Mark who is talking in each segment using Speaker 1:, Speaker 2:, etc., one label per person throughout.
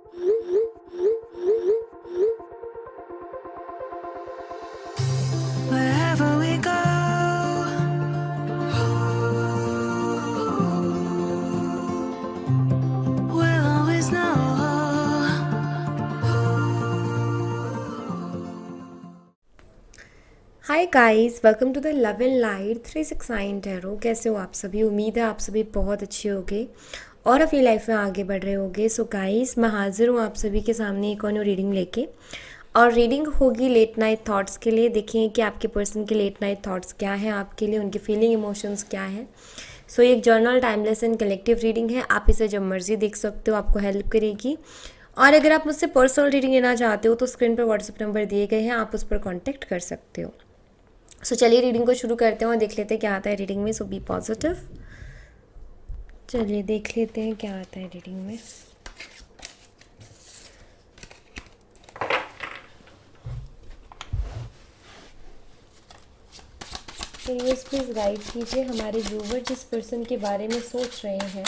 Speaker 1: Wherever we go, we'll always know.
Speaker 2: Hi guys, welcome to the love and light 369 tarot. कैसे हो आप सभी? उम्मीद है आप सभी बहुत अच्छे होगे और अपनी लाइफ में आगे बढ़ रहे होगे। सो गाइस, मैं हाजिर हूँ आप सभी के सामने एक और रीडिंग लेके, और रीडिंग होगी लेट नाइट थॉट्स के लिए। देखें कि आपके पर्सन के लेट नाइट थॉट्स क्या हैं आपके लिए, उनके फीलिंग इमोशंस क्या हैं। सो ये एक journal, timeless and collective reading है। आप इसे जब मर्जी देख सकते हो, आपको हेल्प करेगी। और अगर आप मुझसे पर्सनल रीडिंग लेना चाहते हो तो स्क्रीन पर व्हाट्सएप नंबर दिए गए हैं, आप उस पर कॉन्टैक्ट कर सकते हो। सो चलिए रीडिंग को शुरू करते हैं और देख लेते हैं क्या आता है रीडिंग में। सो बी पॉजिटिव। चलिए देख लेते हैं क्या आता है रीडिंग में। यूनिवर्स प्लीज गाइड कीजिए हमारे व्यूवर जिस पर्सन के बारे में सोच रहे हैं,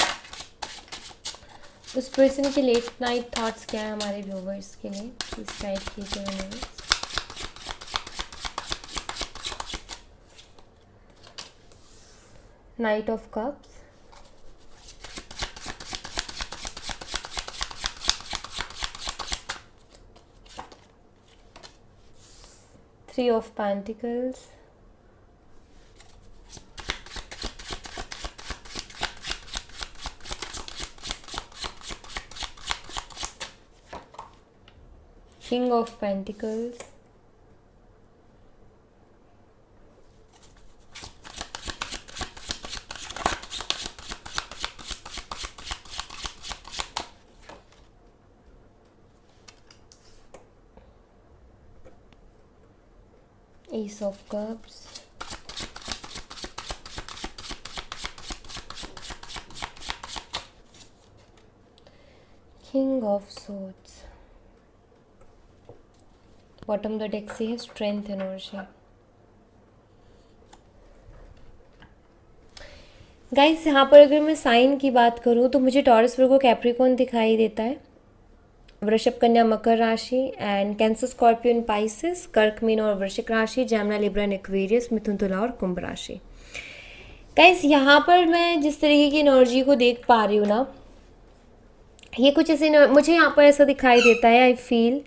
Speaker 2: उस पर्सन के लेट नाइट थॉट्स क्या है हमारे व्यूवर्स के लिए। प्लीज गाइड कीजिए universe. Night of cups, three of pentacles, king of pentacles, ace of cups, king of swords. Bottom the deck से है स्ट्रेंथ एनर्जी। गाइस, यहाँ पर अगर मैं साइन की बात करूँ तो मुझे टॉरस, वर्गो, कैप्रिकॉर्न दिखाई देता है, वृषभ, कन्या, मकर राशि, एंड कैंसर, स्कॉर्पियन, पाइसेस, कर्क, मीन और वृश्चिक राशि, जैमना, लिब्रा, एक्वेरियस, मिथुन, तुला और कुंभ राशि। गाइस, यहाँ पर मैं जिस तरीके की एनर्जी को देख पा रही हूँ ना, ये कुछ ऐसे मुझे यहाँ पर ऐसा दिखाई देता है, आई फील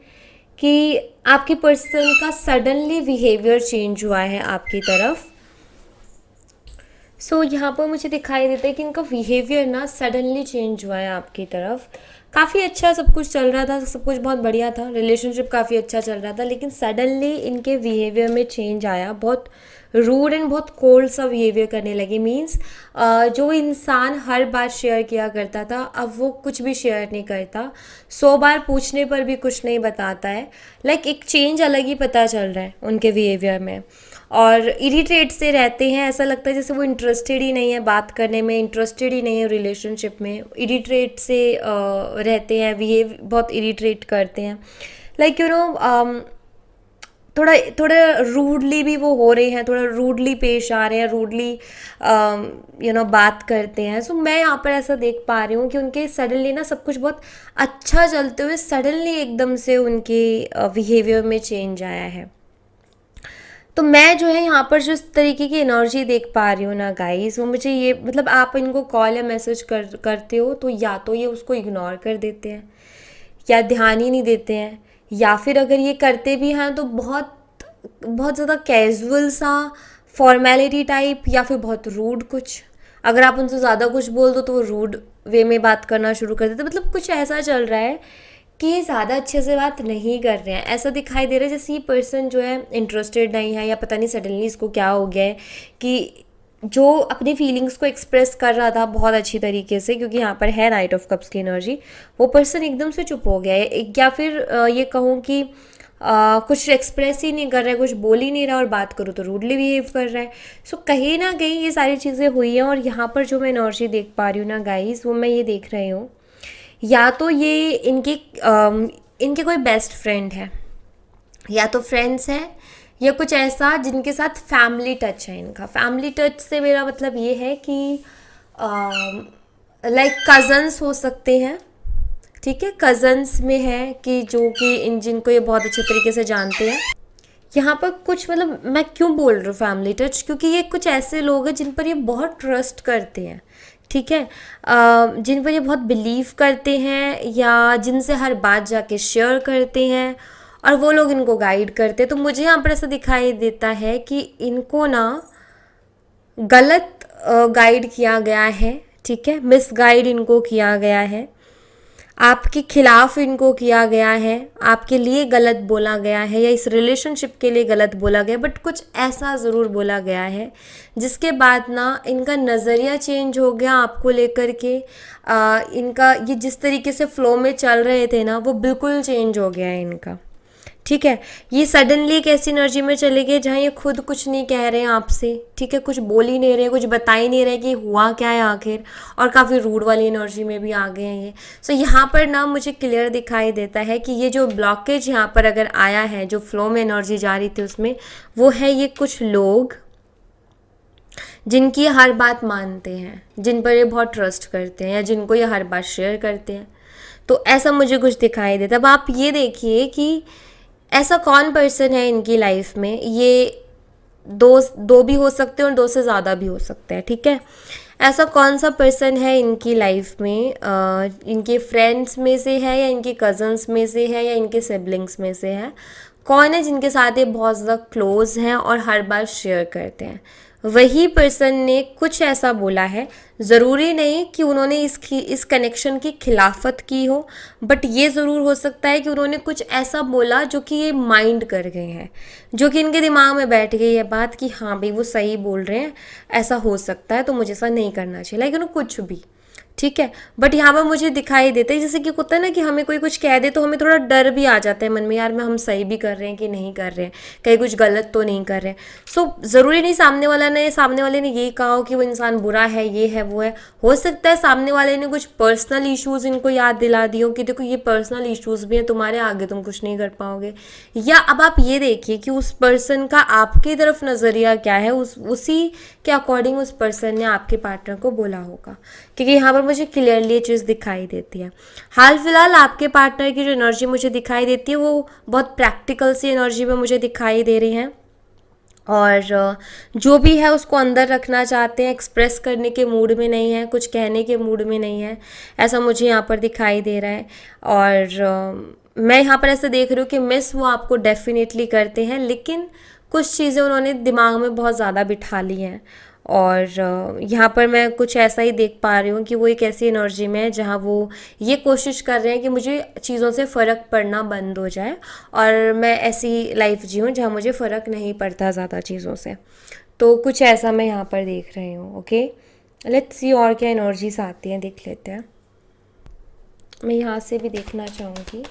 Speaker 2: कि आपके पर्सन का सडनली बिहेवियर चेंज हुआ है आपकी तरफ। सो यहाँ पर मुझे दिखाई देता है कि इनका बिहेवियर ना सडनली चेंज हुआ है आपकी तरफ। काफ़ी अच्छा सब कुछ चल रहा था, सब कुछ बहुत बढ़िया था, रिलेशनशिप काफ़ी अच्छा चल रहा था, लेकिन सडनली इनके बिहेवियर में चेंज आया। बहुत रूड एंड बहुत कोल्ड सा बिहेवियर करने लगे। मीन्स जो इंसान हर बात शेयर किया करता था, अब वो कुछ भी शेयर नहीं करता। 100 बार पूछने पर भी कुछ नहीं बताता है। लाइक एक चेंज अलग ही पता चल रहा है उनके बिहेवियर में। और इरिटेट से रहते हैं, ऐसा लगता है जैसे वो इंटरेस्टेड ही नहीं है बात करने में, इंटरेस्टेड ही नहीं है रिलेशनशिप में। इरिटेट से रहते हैं, बिहेव बहुत इरिटेट करते हैं। लाइक यू नो, थोड़ा थोड़ा रूडली भी वो हो रहे हैं, थोड़ा रूडली पेश आ रहे हैं, रूडली यू नो बात करते हैं। सो मैं यहाँ पर ऐसा देख पा रही हूँ कि उनके सडनली ना सब कुछ बहुत अच्छा चलते हुए सडनली एकदम से उनके बिहेवियर में चेंज आया है। तो मैं जो है यहाँ पर जो इस तरीके की एनर्जी देख पा रही हूँ ना गाइस, वो मुझे ये मतलब आप इनको कॉल या मैसेज करते हो तो या तो ये उसको इग्नोर कर देते हैं या ध्यान ही नहीं देते हैं, या फिर अगर ये करते भी हैं तो बहुत बहुत ज़्यादा कैजुअल सा, फॉर्मेलिटी टाइप, या फिर बहुत रूड कुछ। अगर आप उनसे ज़्यादा कुछ बोल दो तो वो रूड वे में बात करना शुरू कर देते। मतलब कुछ ऐसा चल रहा है कि ये ज़्यादा अच्छे से बात नहीं कर रहे हैं। ऐसा दिखाई दे रहा है जैसे ये पर्सन जो है इंटरेस्टेड नहीं है, या पता नहीं सडनली इसको क्या हो गया है कि जो अपनी फीलिंग्स को एक्सप्रेस कर रहा था बहुत अच्छी तरीके से, क्योंकि यहाँ पर है नाइट ऑफ कप्स की एनर्जी, वो पर्सन एकदम से चुप हो गया है। या फिर ये कहूँ कि कुछ एक्सप्रेस ही नहीं कर रहा है, कुछ बोल ही नहीं रहा, और बात करो तो रूडली बिहेव कर रहा है। सो कहीं ना कहीं ये सारी चीज़ें हुई हैं। और यहाँ पर जो मैं एनर्जी देख पा रही हूँ ना गाइस, वो मैं ये देख रही हूँ, या तो ये इनके कोई बेस्ट फ्रेंड है, या तो फ्रेंड्स हैं, या कुछ ऐसा जिनके साथ फैमिली टच है इनका। फैमिली टच से मेरा मतलब ये है कि लाइक कज़न्स हो सकते हैं, ठीक है, कज़न्स में है कि जो कि इन जिनको ये बहुत अच्छे तरीके से जानते हैं। यहाँ पर कुछ मतलब मैं क्यों बोल रही हूँ फैमिली टच, क्योंकि ये कुछ ऐसे लोग हैं जिन पर ये बहुत ट्रस्ट करते हैं, ठीक है, जिन पर ये बहुत बिलीव करते हैं या जिनसे हर बात जाके शेयर करते हैं और वो लोग इनको गाइड करते हैं। तो मुझे यहाँ पर ऐसा दिखाई देता है कि इनको ना गलत गाइड किया गया है, ठीक है, मिस गाइड इनको किया गया है, आपके खिलाफ इनको किया गया है, आपके लिए गलत बोला गया है या इस रिलेशनशिप के लिए गलत बोला गया, बट कुछ ऐसा ज़रूर बोला गया है जिसके बाद ना इनका नज़रिया चेंज हो गया आपको लेकर के। इनका ये जिस तरीके से फ्लो में चल रहे थे ना वो बिल्कुल चेंज हो गया है इनका, ठीक है। ये सडनली एक ऐसी एनर्जी में चले गए जहाँ ये खुद कुछ नहीं कह रहे हैं आपसे, ठीक है, कुछ बोल ही नहीं रहे, कुछ बता ही नहीं रहे कि हुआ क्या है आखिर, और काफ़ी रूड वाली एनर्जी में भी आ गए हैं ये। सो यहाँ पर ना मुझे क्लियर दिखाई देता है कि ये जो ब्लॉकेज यहाँ पर अगर आया है, जो फ्लो में एनर्जी जा रही थी उसमें, वो है ये कुछ लोग जिनकी हर बात मानते हैं, जिन पर ये बहुत ट्रस्ट करते हैं या जिनको ये हर बात शेयर करते हैं। तो ऐसा मुझे कुछ दिखाई देता। अब आप ये देखिए कि ऐसा कौन पर्सन है इनकी लाइफ में, ये दो भी हो सकते हैं और दो से ज़्यादा भी हो सकते हैं, ठीक है। ऐसा कौन सा पर्सन है इनकी लाइफ में, इनके फ्रेंड्स में से है या इनके कज़न्स में से है या इनके सिबलिंग्स में से है, कौन है जिनके साथ ये बहुत ज़्यादा क्लोज हैं और हर बार शेयर करते हैं। वही पर्सन ने कुछ ऐसा बोला है, ज़रूरी नहीं कि उन्होंने इस कनेक्शन की खिलाफत की हो, बट ये ज़रूर हो सकता है कि उन्होंने कुछ ऐसा बोला जो कि ये माइंड कर गए हैं, जो कि इनके दिमाग में बैठ गई है बात कि हाँ भाई वो सही बोल रहे हैं, ऐसा हो सकता है तो मुझे ऐसा नहीं करना चाहिए, लेकिन कुछ भी, ठीक है। बट यहाँ पर मुझे दिखाई देता है जैसे कि होता है ना कि हमें कोई कुछ कह दे तो हमें थोड़ा डर भी आ जाता है मन में, यार मैं हम सही भी कर रहे हैं कि नहीं कर रहे हैं, कहीं कुछ गलत तो नहीं कर रहे हैं। सो ज़रूरी नहीं सामने वाले ने ये कहा हो कि वो इंसान बुरा है, ये है वो है। हो सकता है सामने वाले ने कुछ पर्सनल इश्यूज़ इनको याद दिला दिए हो कि देखो ये पर्सनल इश्यूज़ भी हैं तुम्हारे, आगे तुम कुछ नहीं कर पाओगे। या अब आप ये देखिए कि उस पर्सन का आपकी तरफ नज़रिया क्या है, उसी के अकॉर्डिंग उस पर्सन ने आपके पार्टनर को बोला होगा, क्योंकि यहाँ पर मुझे क्लियरली ये चीज़ दिखाई देती है। हाल फिलहाल आपके पार्टनर की जो एनर्जी मुझे दिखाई देती है वो बहुत प्रैक्टिकल सी एनर्जी में मुझे दिखाई दे रही है, और जो भी है उसको अंदर रखना चाहते हैं, एक्सप्रेस करने के मूड में नहीं है, कुछ कहने के मूड में नहीं है, ऐसा मुझे यहाँ पर दिखाई दे रहा है। और मैं यहाँ पर ऐसा देख रही हूँ कि मिस वो आपको डेफिनेटली करते हैं, लेकिन कुछ चीज़ें उन्होंने दिमाग में बहुत ज़्यादा बिठा ली हैं। और यहाँ पर मैं कुछ ऐसा ही देख पा रही हूँ कि वो एक ऐसी एनर्जी में है जहाँ वो ये कोशिश कर रहे हैं कि मुझे चीज़ों से फ़र्क पड़ना बंद हो जाए और मैं ऐसी लाइफ जीऊँ जहाँ मुझे फ़र्क नहीं पड़ता ज़्यादा चीज़ों से। तो कुछ ऐसा मैं यहाँ पर देख रही हूँ। ओके, लेट्स सी और क्या एनर्जीज आती हैं, देख लेते हैं। मैं यहाँ से भी देखना चाहूँगी।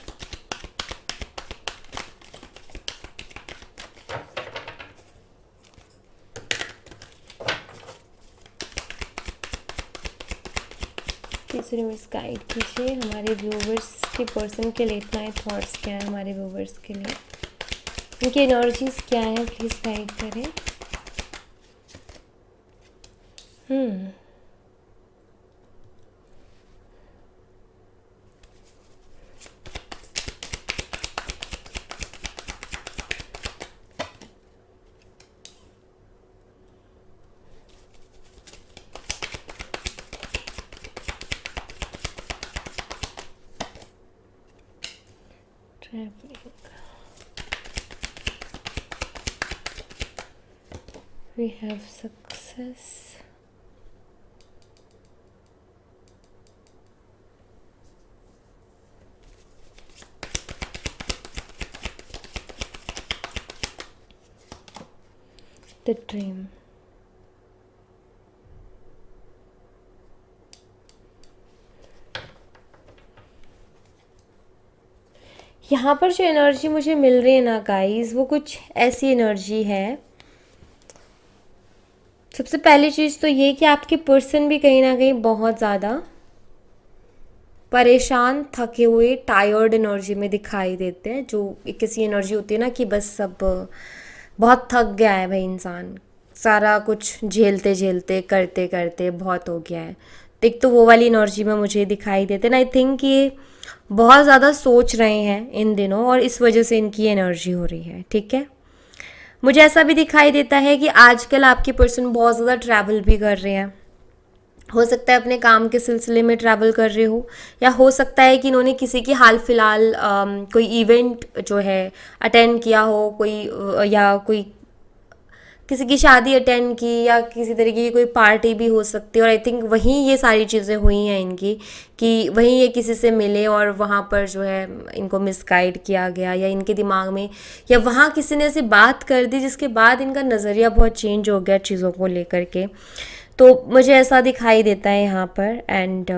Speaker 2: तीसरे मिस गाइड कीजिए हमारे व्यूवर्स के पर्सन के लिए, इतना ही थॉट्स क्या है हमारे व्यूवर्स के लिए, इनकी एनर्जीज क्या है, प्लीज़ गाइड करें। We have success. The dream. यहाँ पर जो एनर्जी मुझे मिल रही है ना गाइस, वो कुछ ऐसी एनर्जी है। सबसे पहली चीज़ तो ये कि आपके पर्सन भी कहीं ना कहीं बहुत ज़्यादा परेशान, थके हुए, टायर्ड एनर्जी में दिखाई देते हैं। जो एक ऐसी एनर्जी होती है ना कि बस सब बहुत थक गया है भाई इंसान, सारा कुछ झेलते झेलते करते करते बहुत हो गया है। तो एक तो वो वाली एनर्जी में मुझे दिखाई देते हैं। आई थिंक ये बहुत ज़्यादा सोच रहे हैं इन दिनों और इस वजह से इनकी एनर्जी हो रही है, ठीक है। मुझे ऐसा भी दिखाई देता है कि आजकल आपके पर्सन बहुत ज़्यादा ट्रैवल भी कर रहे हैं। हो सकता है अपने काम के सिलसिले में ट्रैवल कर रहे हो, या हो सकता है कि इन्होंने किसी की हाल फिलहाल कोई इवेंट जो है अटेंड किया हो, या कोई किसी की शादी अटेंड की, या किसी तरीके की कोई पार्टी भी हो सकती है। और आई थिंक वहीं ये सारी चीज़ें हुई हैं इनकी, कि वहीं ये किसी से मिले और वहाँ पर जो है इनको मिसगाइड किया गया, या इनके दिमाग में, या वहाँ किसी ने ऐसी बात कर दी जिसके बाद इनका नज़रिया बहुत चेंज हो गया चीज़ों को लेकर के। तो मुझे ऐसा दिखाई देता है यहाँ पर। एंड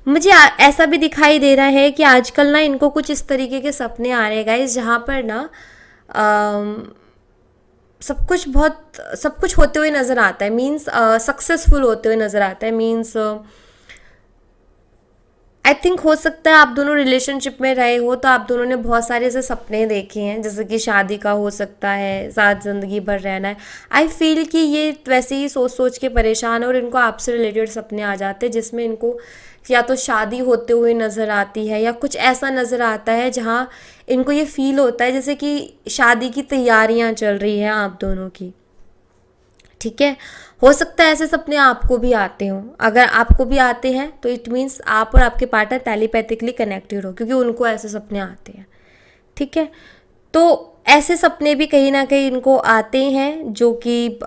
Speaker 2: मुझे ऐसा भी दिखाई दे रहा है कि आजकल ना इनको कुछ इस तरीके के सपने आ रहे हैं गाइस, जहाँ पर ना सब कुछ होते हुए नज़र आता है। मीन्स सक्सेसफुल होते हुए नज़र आता है। मीन्स आई थिंक हो सकता है आप दोनों रिलेशनशिप में रहे हो तो आप दोनों ने बहुत सारे ऐसे सपने देखे हैं, जैसे कि शादी का हो सकता है, साथ ज़िंदगी भर रहना है। आई फील कि ये वैसे ही सोच सोच के परेशान है और इनको आपसे रिलेटेड सपने आ जाते हैं, जिसमें इनको या तो शादी होते हुए नज़र आती है, या कुछ ऐसा नज़र आता है जहाँ इनको ये फील होता है जैसे कि शादी की तैयारियाँ चल रही हैं आप दोनों की, ठीक है। हो सकता है ऐसे सपने आपको भी आते हों। अगर आपको भी आते हैं तो इट मीन्स आप और आपके पार्टनर टेलीपैथिकली कनेक्टेड हो, क्योंकि उनको ऐसे सपने आते हैं, ठीक है। तो ऐसे सपने भी कहीं ना कहीं इनको आते हैं, जो कि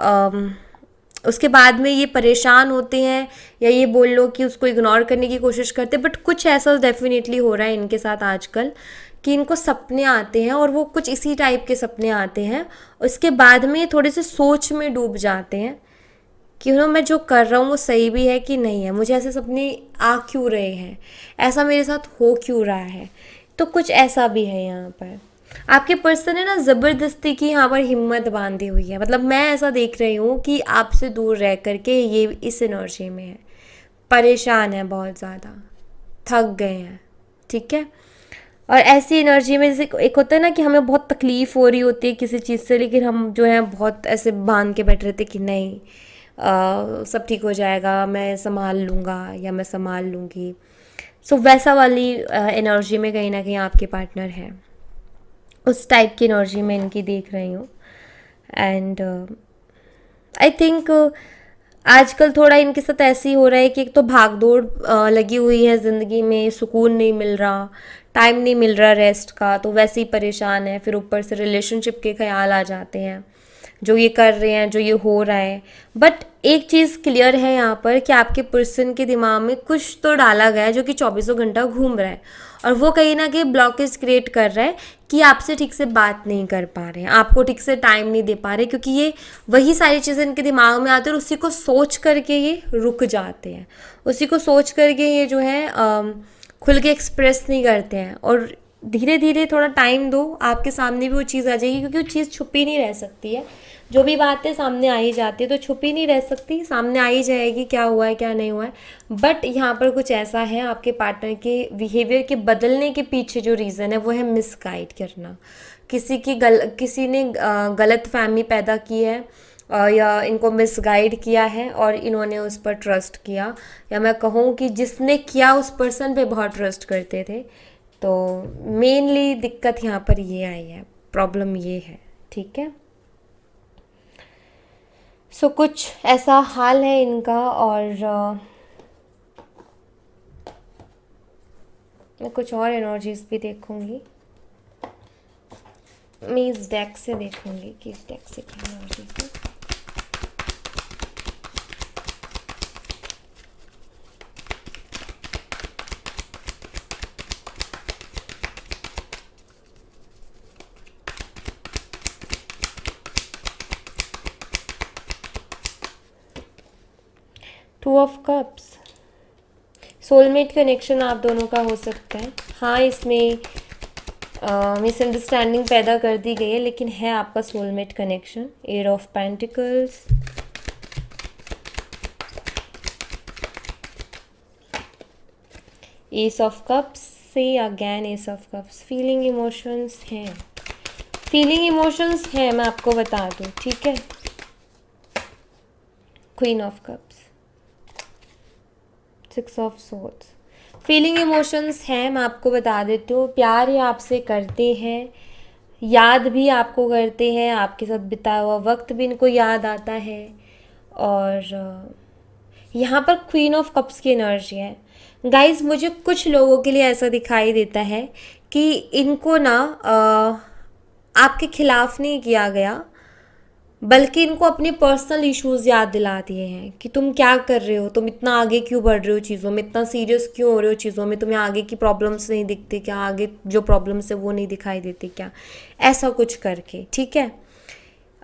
Speaker 2: उसके बाद में ये परेशान होते हैं, या ये बोल लो कि उसको इग्नोर करने की कोशिश करते हैं। बट कुछ ऐसा डेफिनेटली हो रहा है इनके साथ आजकल कि इनको सपने आते हैं और वो कुछ इसी टाइप के सपने आते हैं। उसके बाद में ये थोड़े से सोच में डूब जाते हैं कि मैं जो कर रहा हूँ वो सही भी है कि नहीं है, मुझे ऐसे सपने आ क्यों रहे हैं, ऐसा मेरे साथ हो क्यों रहा है। तो कुछ ऐसा भी है यहाँ पर। आपके पर्सन ने ना ज़बरदस्ती की यहाँ पर हिम्मत बांधी हुई है। मतलब मैं ऐसा देख रही हूँ कि आपसे दूर रह करके ये इस एनर्जी में है, परेशान है, बहुत ज़्यादा थक गए हैं, ठीक है। और ऐसी एनर्जी में जैसे एक होता है ना कि हमें बहुत तकलीफ़ हो रही होती है किसी चीज़ से, लेकिन हम जो है बहुत ऐसे बांध के बैठ रहे थे कि नहीं, सब ठीक हो जाएगा, मैं संभाल लूँगा या मैं संभाल लूँगी। सो वैसा वाली एनर्जी में कहीं ना कहीं आपके पार्टनर है, उस टाइप की एनर्जी में इनकी देख रही हूँ। एंड आई थिंक आजकल थोड़ा इनके साथ ऐसे ही हो रहा है कि एक तो भाग दौड़ लगी हुई है ज़िंदगी में, सुकून नहीं मिल रहा, टाइम नहीं मिल रहा रेस्ट का, तो वैसे ही परेशान है। फिर ऊपर से रिलेशनशिप के ख्याल आ जाते हैं, जो ये कर रहे हैं, जो ये हो रहा है। बट एक चीज़ क्लियर है यहाँ पर कि आपके पर्सन के दिमाग में कुछ तो डाला गया है जो कि 24 घंटा घूम रहा है, और वो कहीं ना कहीं ब्लॉकेज क्रिएट कर रहा है कि आपसे ठीक से बात नहीं कर पा रहे हैं, आपको ठीक से टाइम नहीं दे पा रहे, क्योंकि ये वही सारी चीज़ें इनके दिमाग में आती है और उसी को सोच करके ये रुक जाते हैं, उसी को सोच करके ये जो है खुल के एक्सप्रेस नहीं करते हैं। और धीरे धीरे थोड़ा टाइम दो, आपके सामने भी वो चीज़ आ जाएगी, क्योंकि वो चीज़ छुपी नहीं रह सकती है। जो भी बातें सामने आ ही जाती है तो छुपी नहीं रह सकती, सामने आ ही जाएगी क्या हुआ है क्या नहीं हुआ है। बट यहाँ पर कुछ ऐसा है, आपके पार्टनर के बिहेवियर के बदलने के पीछे जो रीज़न है वो है मिसगाइड करना। किसी ने गलत फहमी पैदा की है, या इनको मिसगाइड किया है और इन्होंने उस पर ट्रस्ट किया, या मैं कहूँ कि जिसने किया उस पर्सन पे बहुत ट्रस्ट करते थे। तो मेनली दिक्कत यहाँ पर ये आई है, प्रॉब्लम ये है, ठीक है। सो कुछ ऐसा हाल है इनका। और मैं कुछ और एनर्जीज भी देखूंगी, मैं इस डेक से देखूंगी कि इस डेक से क्या एनर्जीज है। Two of cups, soulmate connection आप दोनों का हो सकता है। हाँ, इसमें मिसअंडरस्टैंडिंग पैदा कर दी गई है, लेकिन है आपका soulmate connection. Eight of pentacles, ace of cups से again ace of cups. Feeling emotions हैं, फीलिंग इमोशंस हैं, मैं आपको बता दूँ, ठीक है। Queen of cups, six of swords. Feeling emotions हैं, मैं आपको बता देती हूँ। प्यार ये आपसे करते हैं, याद भी आपको करते हैं, आपके साथ बिताया हुआ वक्त भी इनको याद आता है। और यहाँ पर क्वीन ऑफ कप्स की एनर्जी है गाइस। मुझे कुछ लोगों के लिए ऐसा दिखाई देता है कि इनको ना आपके खिलाफ नहीं किया गया, बल्कि इनको अपने पर्सनल इश्यूज याद दिला दिए हैं कि तुम क्या कर रहे हो, तुम इतना आगे क्यों बढ़ रहे हो चीज़ों में, इतना सीरियस क्यों हो रहे हो चीज़ों में, तुम्हें आगे की प्रॉब्लम्स नहीं दिखती क्या, आगे जो प्रॉब्लम्स है वो नहीं दिखाई देती क्या, ऐसा कुछ करके, ठीक है।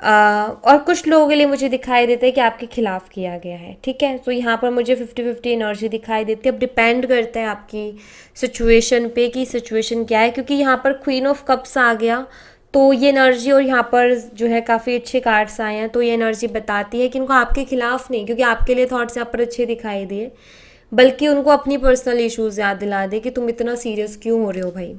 Speaker 2: और कुछ लोगों के लिए मुझे दिखाई देता है कि आपके खिलाफ किया गया है, ठीक है। तो यहाँ पर मुझे 50-50 एनर्जी दिखाई देती है। अब डिपेंड करता है आपकी सिचुएशन पे कि सिचुएशन क्या है, क्योंकि यहाँ पर क्वीन ऑफ कप्स आ गया तो ये एनर्जी, और यहाँ पर जो है काफ़ी अच्छे कार्ड्स आए हैं, तो ये एनर्जी बताती है कि उनको आपके खिलाफ नहीं, क्योंकि आपके लिए थॉट्स यहाँ पर अच्छे दिखाई दिए, बल्कि उनको अपनी पर्सनल इश्यूज याद दिला दे कि तुम इतना सीरियस क्यों हो रहे हो भाई,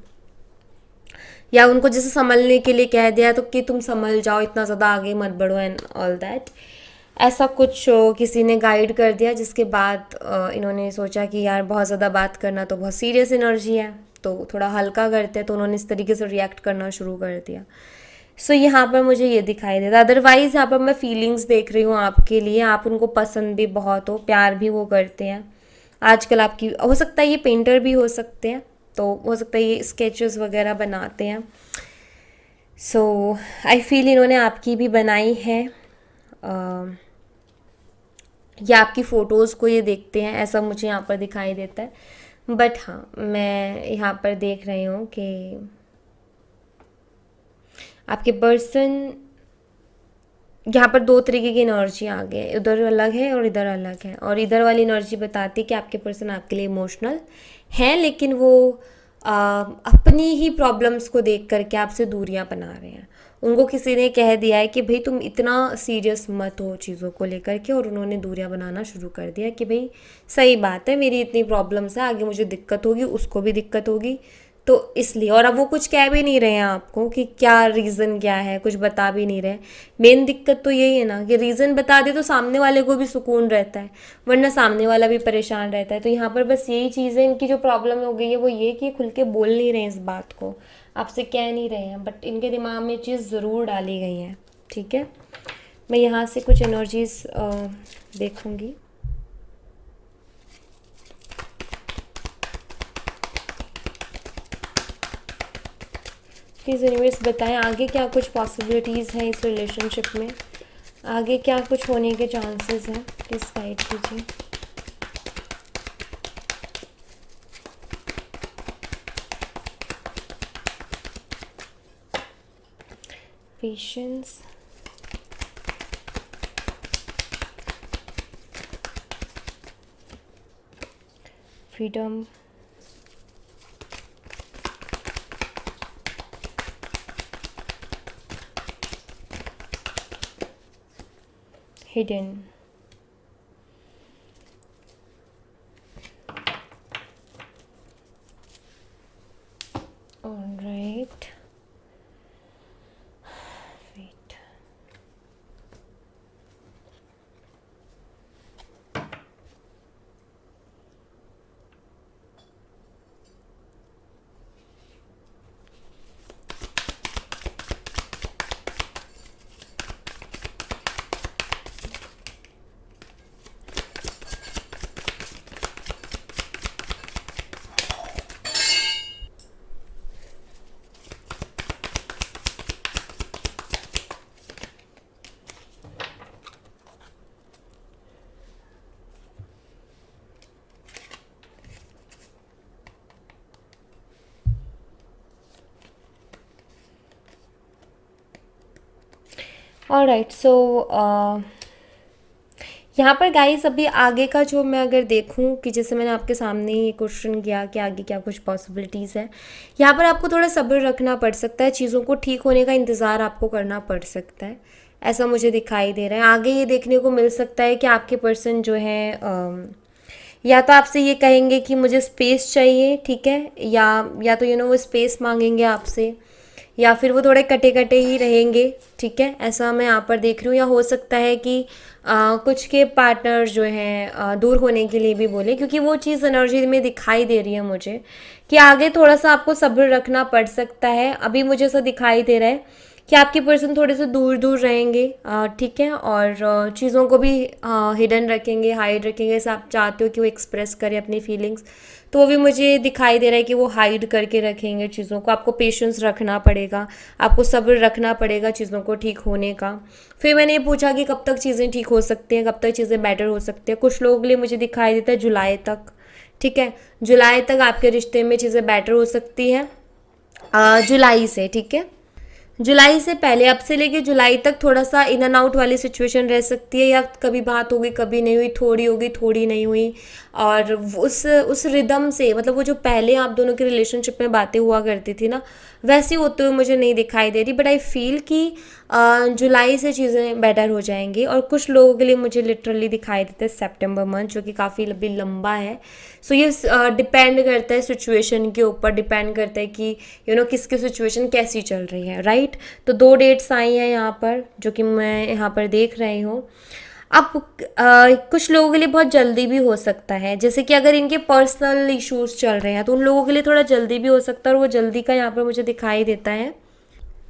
Speaker 2: या उनको जैसे संभलने के लिए कह दिया तो कि तुम संभल जाओ, इतना ज़्यादा आगे मत बढ़ो एंड ऑल दैट। ऐसा कुछ किसी ने गाइड कर दिया, जिसके बाद इन्होंने सोचा कि यार बहुत ज़्यादा बात करना तो बहुत सीरियस एनर्जी है, तो थोड़ा हल्का करते हैं, तो उन्होंने इस तरीके से रिएक्ट करना शुरू कर दिया। सो यहाँ पर मुझे ये दिखाई देता। अदरवाइज़ यहाँ पर मैं फीलिंग्स देख रही हूँ आपके लिए, आप उनको पसंद भी बहुत हो, प्यार भी वो करते हैं। आजकल आपकी हो सकता है ये पेंटर भी हो सकते हैं, तो हो सकता है ये स्केचेस वगैरह बनाते हैं। सो आई फील इन्होंने आपकी भी बनाई है, या आपकी फ़ोटोज़ को ये देखते हैं, ऐसा मुझे यहाँ पर दिखाई देता है। बट हाँ, मैं यहाँ पर देख रही हूँ कि आपके पर्सन, यहाँ पर दो तरीके की एनर्जी आ गई है, उधर अलग है और इधर अलग है। और इधर वाली एनर्जी बताती है कि आपके पर्सन आपके लिए इमोशनल हैं, लेकिन वो अपनी ही प्रॉब्लम्स को देख करके आपसे दूरियां बना रहे हैं। उनको किसी ने कह दिया है कि भाई तुम इतना सीरियस मत हो चीज़ों को लेकर के, और उन्होंने दूरियां बनाना शुरू कर दिया कि भाई सही बात है, मेरी इतनी प्रॉब्लम्स है, आगे मुझे दिक्कत होगी, उसको भी दिक्कत होगी, तो इसलिए। और अब वो कुछ कह भी नहीं रहे हैं आपको कि क्या रीज़न क्या है, कुछ बता भी नहीं रहे। मेन दिक्कत तो यही है ना कि रीज़न बता दे तो सामने वाले को भी सुकून रहता है, वरना सामने वाला भी परेशान रहता है। तो यहाँ पर बस यही चीज़ है, इनकी जो प्रॉब्लम हो गई है वो ये कि खुल के बोल नहीं रहे हैं इस बात को, आपसे कह नहीं रहे हैं, बट इनके दिमाग में चीज़ ज़रूर डाली गई है, ठीक है। मैं यहाँ से कुछ एनर्जीज देखूँगी। प्लीज़ यूनिवर्स बताएं आगे क्या कुछ पॉसिबिलिटीज़ हैं इस रिलेशनशिप में, आगे क्या कुछ होने के चांसेस हैं, प्लीज़ गाइड कीजिए। Patience, freedom, hidden, all right, wait, all right. So यहाँ पर गाइस अभी आगे का जो मैं अगर देखूँ कि जैसे मैंने आपके सामने ये क्वेश्चन किया कि आगे क्या कुछ पॉसिबिलिटीज़ है, यहाँ पर आपको थोड़ा सब्र रखना पड़ सकता है, चीज़ों को ठीक होने का इंतज़ार आपको करना पड़ सकता है, ऐसा मुझे दिखाई दे रहा है। आगे ये देखने को मिल सकता है कि आपके पर्सन जो है या तो आपसे ये कहेंगे कि मुझे स्पेस चाहिए, ठीक है, या तो वो स्पेस मांगेंगे आपसे, या फिर वो थोड़े कटे कटे ही रहेंगे, ठीक है, ऐसा मैं यहाँ पर देख रही हूँ। या हो सकता है कि कुछ के पार्टनर जो हैं दूर होने के लिए भी बोले, क्योंकि वो चीज़ एनर्जी में दिखाई दे रही है मुझे कि आगे थोड़ा सा आपको सब्र रखना पड़ सकता है। अभी मुझे ऐसा दिखाई दे रहा है कि आपके पर्सन थोड़े से दूर दूर रहेंगे, ठीक है, और चीज़ों को भी हिडन रखेंगे, हाइड रखेंगे। जैसे आप चाहते हो कि वो एक्सप्रेस करे अपनी फीलिंग्स, तो वो भी मुझे दिखाई दे रहा है कि वो हाइड करके रखेंगे चीज़ों को। आपको पेशेंस रखना पड़ेगा, आपको सब्र रखना पड़ेगा चीज़ों को ठीक होने का। फिर मैंने ये पूछा कि कब तक चीज़ें ठीक हो सकती हैं, कब तक चीज़ें बेटर हो सकती हैं। कुछ लोगों के लिए मुझे दिखाई देता है जुलाई तक, ठीक है, जुलाई तक आपके रिश्ते में चीज़ें बेटर हो सकती हैं, जुलाई से, ठीक है। जुलाई से पहले, अब से लेके जुलाई तक थोड़ा सा इन एंड आउट वाली सिचुएशन रह सकती है, या कभी बात होगी कभी नहीं हुई, थोड़ी होगी थोड़ी नहीं हुई। और उस रिदम से, मतलब वो जो पहले आप दोनों के रिलेशनशिप में बातें हुआ करती थी ना, वैसी होते हुए मुझे नहीं दिखाई दे रही। बट आई फील कि जुलाई से चीज़ें बेटर हो जाएंगी। और कुछ लोगों के लिए मुझे लिटरली दिखाई देता है सितंबर मंथ, जो कि काफ़ी लंबा है। सो ये डिपेंड करता है सिचुएशन के ऊपर, डिपेंड करता है कि किसकी सिचुएशन कैसी चल रही है, राइट। तो 2 डेट्स आई हैं यहाँ पर, जो कि मैं यहाँ पर देख रही हूँ। अब कुछ लोगों के लिए बहुत जल्दी भी हो सकता है, जैसे कि अगर इनके पर्सनल इश्यूज चल रहे हैं तो उन लोगों के लिए थोड़ा जल्दी भी हो सकता है। और वो जल्दी का यहाँ पर मुझे दिखाई देता है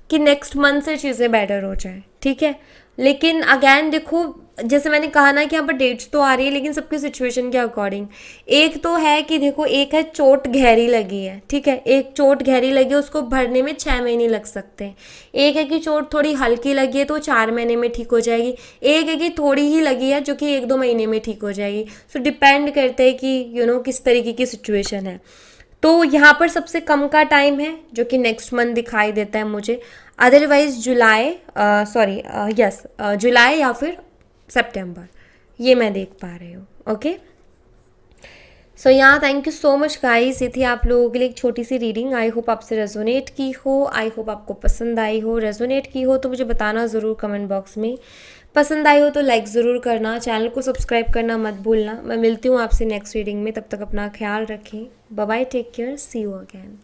Speaker 2: कि नेक्स्ट मंथ से चीज़ें बेटर हो जाए, ठीक है। लेकिन अगैन देखो, जैसे मैंने कहा ना कि यहाँ पर डेट्स तो आ रही है, लेकिन सबकी सिचुएशन के अकॉर्डिंग। एक तो है कि देखो, एक है चोट गहरी लगी है, ठीक है, एक चोट गहरी लगी है, उसको भरने में 6 महीने लग सकते हैं। एक है कि चोट थोड़ी हल्की लगी है तो 4 महीने में ठीक हो जाएगी। एक है कि थोड़ी ही लगी है जो कि 1-2 महीने में ठीक हो जाएगी। सो डिपेंड करता है कि किस तरीके की सिचुएशन है। तो यहाँ पर सबसे कम का टाइम है जो कि नेक्स्ट मंथ दिखाई देता है मुझे। अदरवाइज जुलाई, जुलाई या फिर सितंबर, ये मैं देख पा रही हूँ। ओके, सो यहाँ thank you so much guys. ये थी आप लोगों के लिए एक छोटी सी रीडिंग। आई होप आपसे रेजोनेट की हो, आई होप आपको पसंद आई हो। रेजोनेट की हो तो मुझे बताना ज़रूर कमेंट बॉक्स में। पसंद आई हो तो लाइक ज़रूर करना, चैनल को सब्सक्राइब करना मत भूलना। मैं मिलती हूँ आपसे नेक्स्ट रीडिंग में, तब तक अपना ख्याल रखें। Bye bye, take care, see you again.